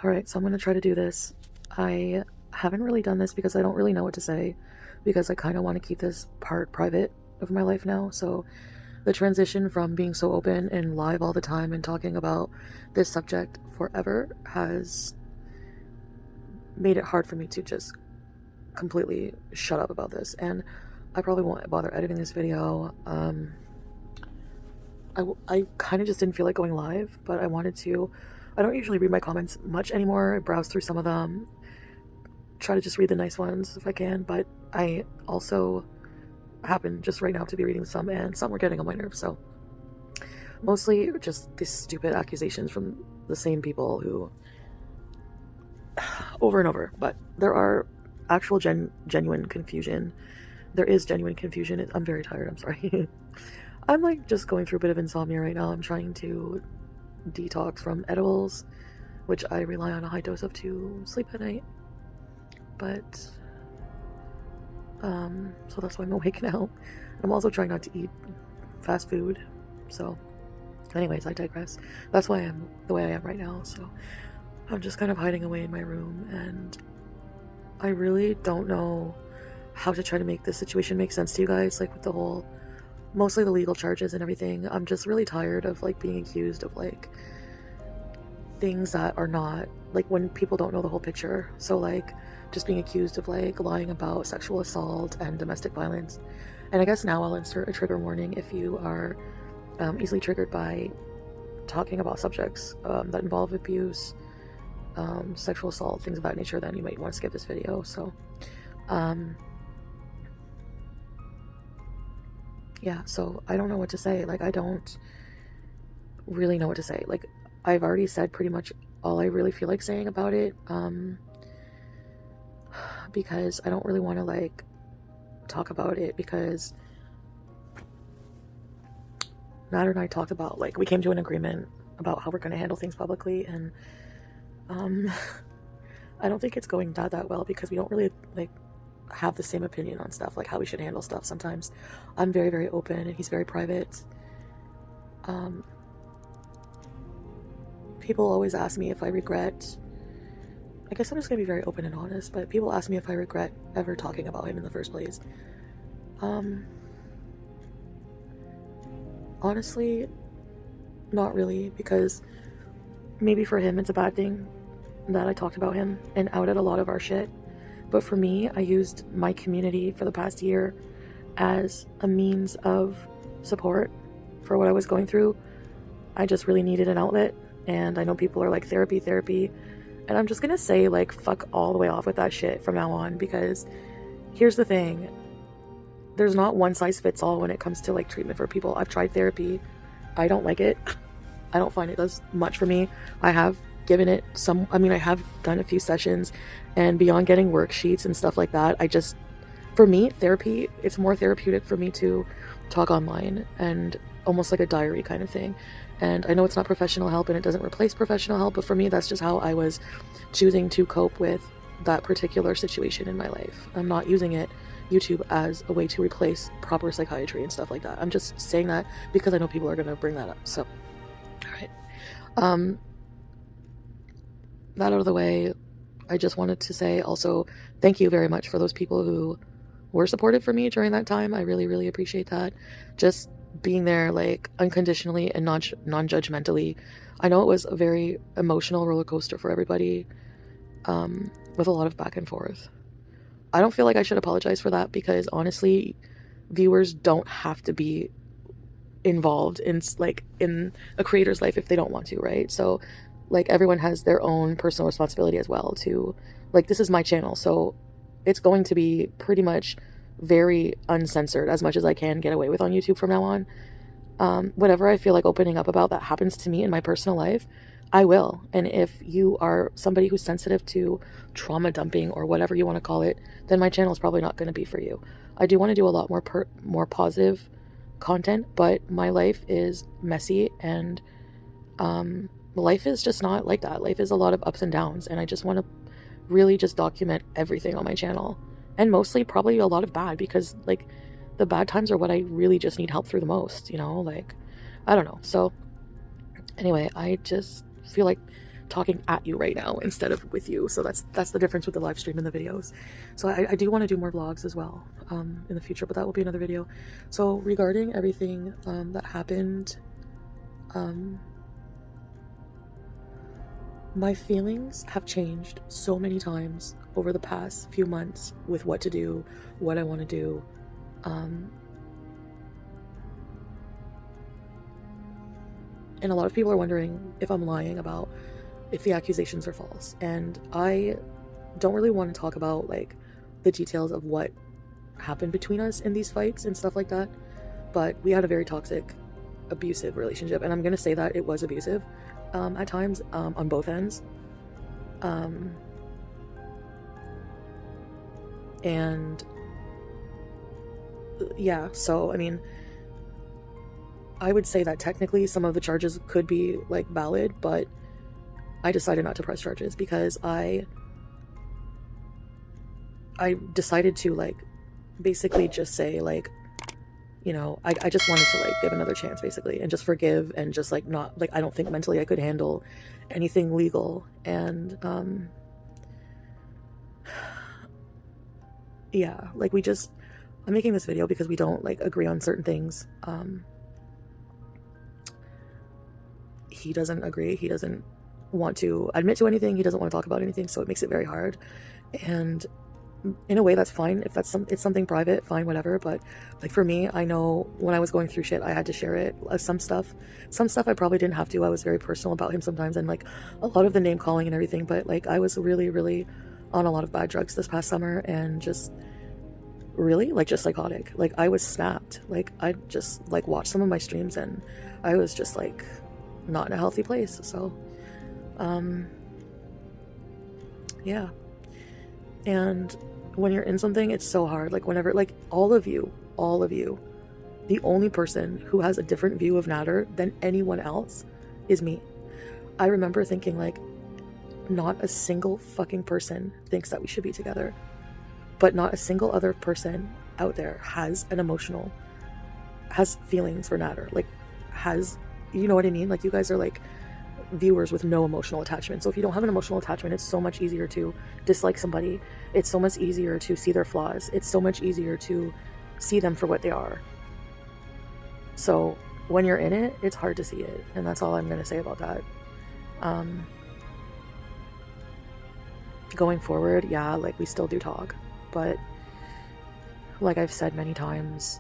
Alright, so I'm going to try to do this. I haven't really done this because I don't really know what to say, because I kind of want to keep this part private of my life now. So the transition from being so open and live all the time and talking about this subject forever has made it hard for me to just completely shut up about this. And I probably won't bother editing this video. I kind of just didn't feel like going live, but I wanted to. I don't usually read my comments much anymore. I browse through some of them, try to just read the nice ones if I can, but I also happen just right now to be reading some, and some were getting on my nerves. So mostly just these stupid accusations from the same people who over and over. But there are actual genuine confusion. There is genuine confusion. I'm very tired, I'm sorry. I'm like just going through a bit of insomnia right now. I'm trying to detox from edibles, which I rely on a high dose of to sleep at night. But so that's why I'm awake now. I'm also trying not to eat fast food. So anyways, I digress. That's why I'm the way I am right now. So I'm just kind of hiding away in my room, and I really don't know how to try to make this situation make sense to you guys, like with the whole, mostly the legal charges and everything. I'm just really tired of like being accused of like things that are not, like when people don't know the whole picture. So like just being accused of like lying about sexual assault and domestic violence. And I guess now I'll insert a trigger warning if you are easily triggered by talking about subjects that involve abuse, sexual assault, things of that nature, then you might want to skip this video. So yeah, so I don't know what to say. Like, I don't really know what to say. Like, I've already said pretty much all I really feel like saying about it, because I don't really want to like talk about it, because Nat and I talked about, like, we came to an agreement about how we're going to handle things publicly, and I don't think it's going that well, because we don't really like have the same opinion on stuff, like how we should handle stuff. Sometimes I'm very, very open and he's very private. People always ask me if I regret, I guess I'm just gonna be very open and honest, but people ask me if I regret ever talking about him in the first place. Honestly, not really, because maybe for him it's a bad thing that I talked about him and outed a lot of our shit. But for me, I used my community for the past year as a means of support for what I was going through. I just really needed an outlet, and I know people are like, therapy, and I'm just gonna say, like, fuck all the way off with that shit from now on, because here's the thing. There's not one size fits all when it comes to like treatment for people. I've tried therapy. I don't like it. I don't find it does much for me. I have given it some, I mean, I have done a few sessions, and beyond getting worksheets and stuff like that, I just, for me, therapy, it's more therapeutic for me to talk online and almost like a diary kind of thing. And I know it's not professional help and it doesn't replace professional help, but for me, that's just how I was choosing to cope with that particular situation in my life. I'm not using YouTube as a way to replace proper psychiatry and stuff like that. I'm just saying that because I know people are going to bring that up. So, all right. That out of the way, I just wanted to say also thank you very much for those people who were supportive for me during that time. I really, really appreciate that. Just being there, like, unconditionally and non-judgmentally. I know it was a very emotional roller coaster for everybody, with a lot of back and forth. I don't feel like I should apologize for that, because honestly, viewers don't have to be involved in like in a creator's life if they don't want to, right? So like, everyone has their own personal responsibility as well to, like, this is my channel, so it's going to be pretty much very uncensored as much as I can get away with on YouTube from now on. Whatever I feel like opening up about that happens to me in my personal life, I will. And if you are somebody who's sensitive to trauma dumping or whatever you want to call it, then my channel is probably not going to be for you. I do want to do a lot more positive content, but my life is messy, and life is just not like that. Life is a lot of ups and downs, and I just want to really just document everything on my channel, and mostly probably a lot of bad, because like the bad times are what I really just need help through the most, you know, like, I don't know. So anyway, I just feel like talking at you right now instead of with you. So that's the difference with the live stream and the videos. So I do want to do more vlogs as well in the future, but that will be another video. So regarding everything that happened, my feelings have changed so many times over the past few months with what to do, what I want to do. And a lot of people are wondering if I'm lying about if the accusations are false. And I don't really want to talk about like the details of what happened between us in these fights and stuff like that. But we had a very toxic, abusive relationship. And I'm going to say that it was abusive at times on both ends. And yeah, so I mean, I would say that technically some of the charges could be like valid, but I decided not to press charges because I decided to like basically just say like, you know, I just wanted to like give another chance basically and just forgive and just like not like, I don't think mentally I could handle anything legal. And yeah, like I'm making this video because we don't like agree on certain things. He doesn't agree. He doesn't want to admit to anything. He doesn't want to talk about anything. So it makes it very hard. And in a way, that's fine. If it's something private, fine, whatever. But like for me, I know when I was going through shit, I had to share it. Some stuff I probably didn't have to. I was very personal about him sometimes, and like a lot of the name calling and everything. But like I was really, really on a lot of bad drugs this past summer, and just really like just psychotic. Like I was snapped. Like I just like watched some of my streams, and I was just like not in a healthy place. So yeah. And when you're in something, it's so hard. Like whenever, like all of you, the only person who has a different view of Nader than anyone else is me. I remember thinking like, not a single fucking person thinks that we should be together, but not a single other person out there has feelings for Nader. Like you know what I mean? Like you guys are like viewers with no emotional attachment. So if you don't have an emotional attachment, it's so much easier to dislike somebody. It's so much easier to see their flaws. It's so much easier to see them for what they are. So when you're in it, it's hard to see it. And that's all I'm going to say about that. Going forward, yeah, like we still do talk, but like I've said many times,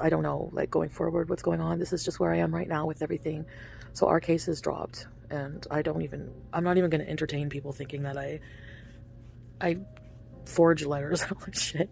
I don't know, like going forward, what's going on. This is just where I am right now with everything. So our case is dropped, and I'm not even going to entertain people thinking that I forge letters and all this shit.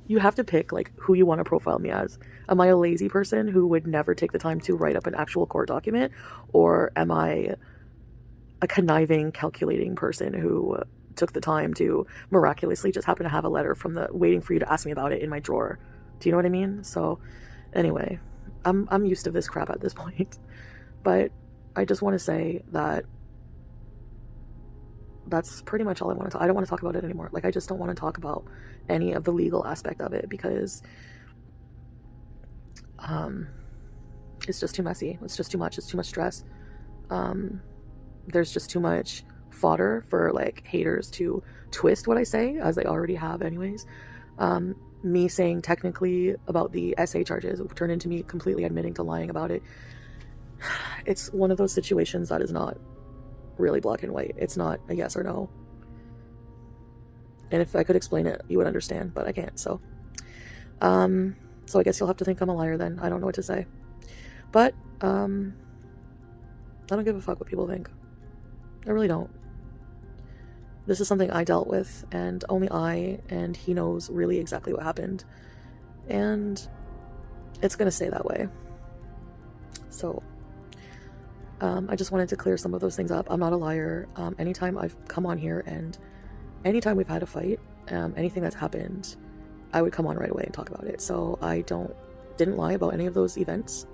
You have to pick like who you want to profile me as. Am I a lazy person who would never take the time to write up an actual court document? Or am I a conniving, calculating person who took the time to miraculously just happen to have a letter waiting for you to ask me about it in my drawer? Do you know what I mean? So anyway, I'm used to this crap at this point, but I just want to say that that's pretty much all I want to talk. I don't want to talk about it anymore. Like I just don't want to talk about any of the legal aspect of it because it's just too messy. It's just too much. It's too much stress. There's just too much fodder for like haters to twist what I say, as they already have anyways. Me saying technically about the SA charges turned into me completely admitting to lying about it. It's one of those situations that is not really black and white. It's not a yes or no. And if I could explain it, you would understand, but I can't. So I guess you'll have to think I'm a liar then. I don't know what to say. But I don't give a fuck what people think. I really don't. This is something I dealt with, and only I and he knows really exactly what happened. And it's gonna stay that way. So I just wanted to clear some of those things up. I'm not a liar. Anytime I've come on here and anytime we've had a fight, anything that's happened, I would come on right away and talk about it. So I didn't lie about any of those events.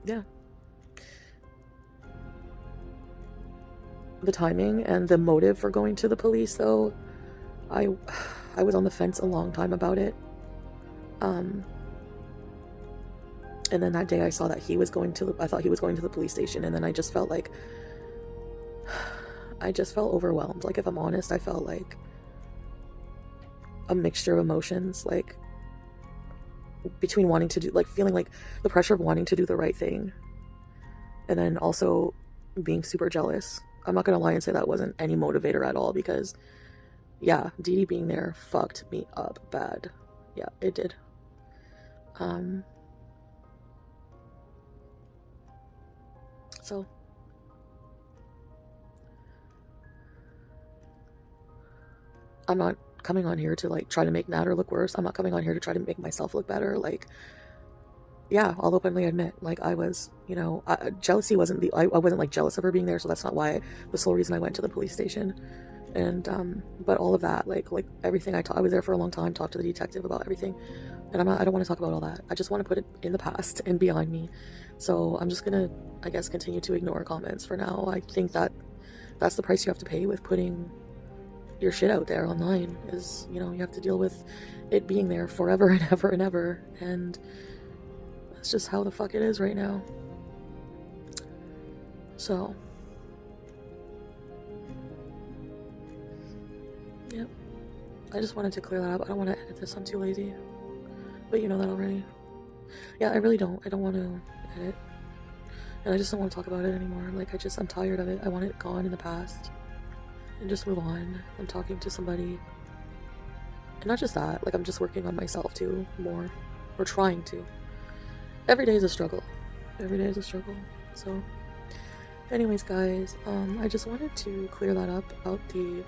Yeah. The timing and the motive for going to the police, though, I was on the fence a long time about it. And then that day I saw that he was going to I thought he was going to the police station, and then I just felt like, I just felt overwhelmed. Like, if I'm honest, I felt like a mixture of emotions, like between wanting to do, like feeling like the pressure of wanting to do the right thing, and then also being super jealous. I'm not gonna lie and say that wasn't any motivator at all, because yeah, Dee Dee being there fucked me up bad. Yeah, it did. So I'm not coming on here to like try to make Natter look worse. I'm not coming on here to try to make myself look better. Like, yeah, I'll openly admit, like, I was, you know, jealousy wasn't the, I wasn't like jealous of her being there, so that's not why, the sole reason I went to the police station. And but all of that, like everything, I was there for a long time, talked to the detective about everything, and I don't want to talk about all that. I just want to put it in the past and behind me. So I'm just gonna, I guess, continue to ignore comments for now. I think that that's the price you have to pay with putting your shit out there online, is, you know, you have to deal with it being there forever and ever and ever, and that's just how the fuck it is right now. So yep, I just wanted to clear that up. I don't want to edit this, I'm too lazy, but you know that already. Yeah, I really don't. I don't want to edit, and I just don't want to talk about it anymore. Like, I'm tired of it. I want it gone in the past and just move on. I'm talking to somebody, and not just that, like, I'm just working on myself too, more, or trying to. Every day is a struggle. Every day is a struggle. So anyways, guys, I just wanted to clear that up about the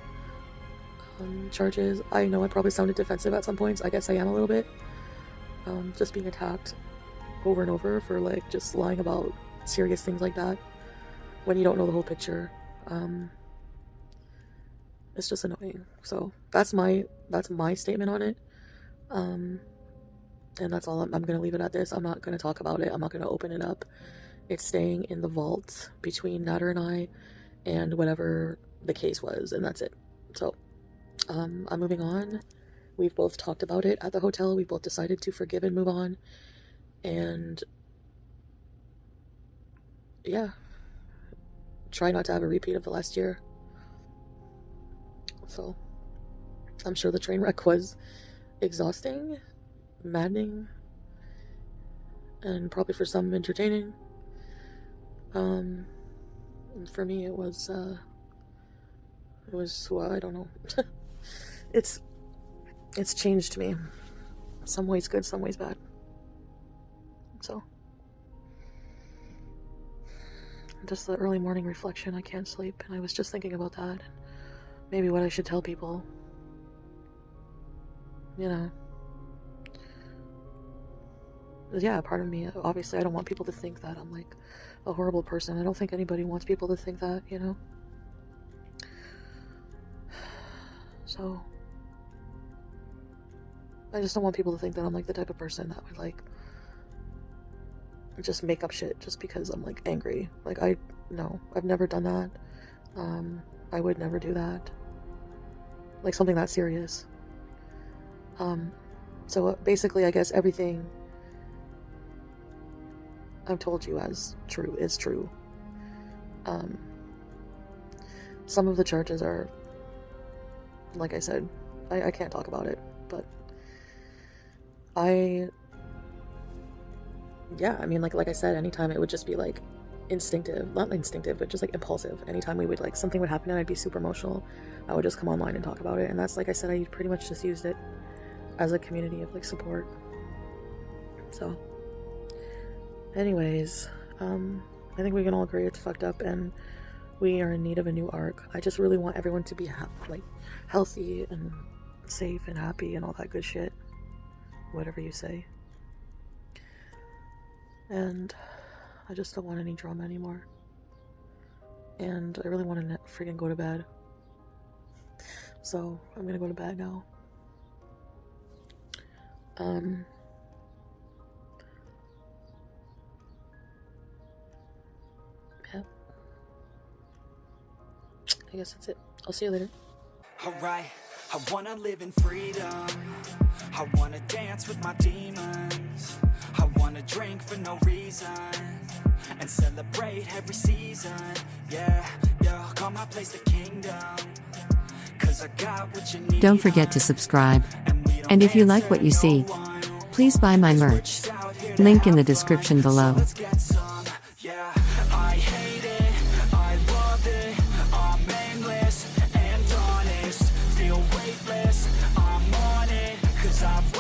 charges. I know I probably sounded defensive at some points. I guess I am a little bit. Just being attacked over and over for like just lying about serious things like that when you don't know the whole picture. It's just annoying. So that's my statement on it. And that's all. I'm gonna leave it at this. I'm not gonna talk about it. I'm not gonna open it up. It's staying in the vault between Natter and I, and whatever the case was, and that's it. So I'm moving on. We've both talked about it at the hotel. We both decided to forgive and move on. And yeah, try not to have a repeat of the last year. So I'm sure the train wreck was exhausting, maddening, and probably for some entertaining. For me it was well, I don't know. It's changed me. Some ways good, some ways bad. So just the early morning reflection, I can't sleep, and I was just thinking about that, and maybe what I should tell people. You know, yeah, part of me, obviously I don't want people to think that I'm like a horrible person. I don't think anybody wants people to think that, you know. So I just don't want people to think that I'm like the type of person that would like just make up shit just because I'm like angry. Like, no, I've never done that. I would never do that. Like something that serious. So basically, I guess everything I've told you as true is true. Some of the charges are, like I said, I can't talk about it, but yeah, I mean, like I said, anytime it would just be like instinctive, not instinctive, but just like impulsive. Anytime we would like, something would happen and I'd be super emotional, I would just come online and talk about it. And that's, like I said, I pretty much just used it as a community of like support. So anyways, I think we can all agree it's fucked up and we are in need of a new arc. I just really want everyone to be like healthy and safe and happy and all that good shit, whatever you say. And I just don't want any drama anymore. And I really want to freaking go to bed. So I'm gonna go to bed now. Yeah. I guess that's it. I'll see you later. Alright, I wanna live in freedom. I wanna dance with my demons. I wanna wanna drink for no reason and celebrate every season. Yeah, yeah, call my place the kingdom, 'cause I got what you need. Don't forget to subscribe. And if you like what you see, please buy my merch. Link in the description below. Let's get some, yeah. I hate it, I love it, I'm aimless and honest, feel weightless, I'm on it, 'cause I've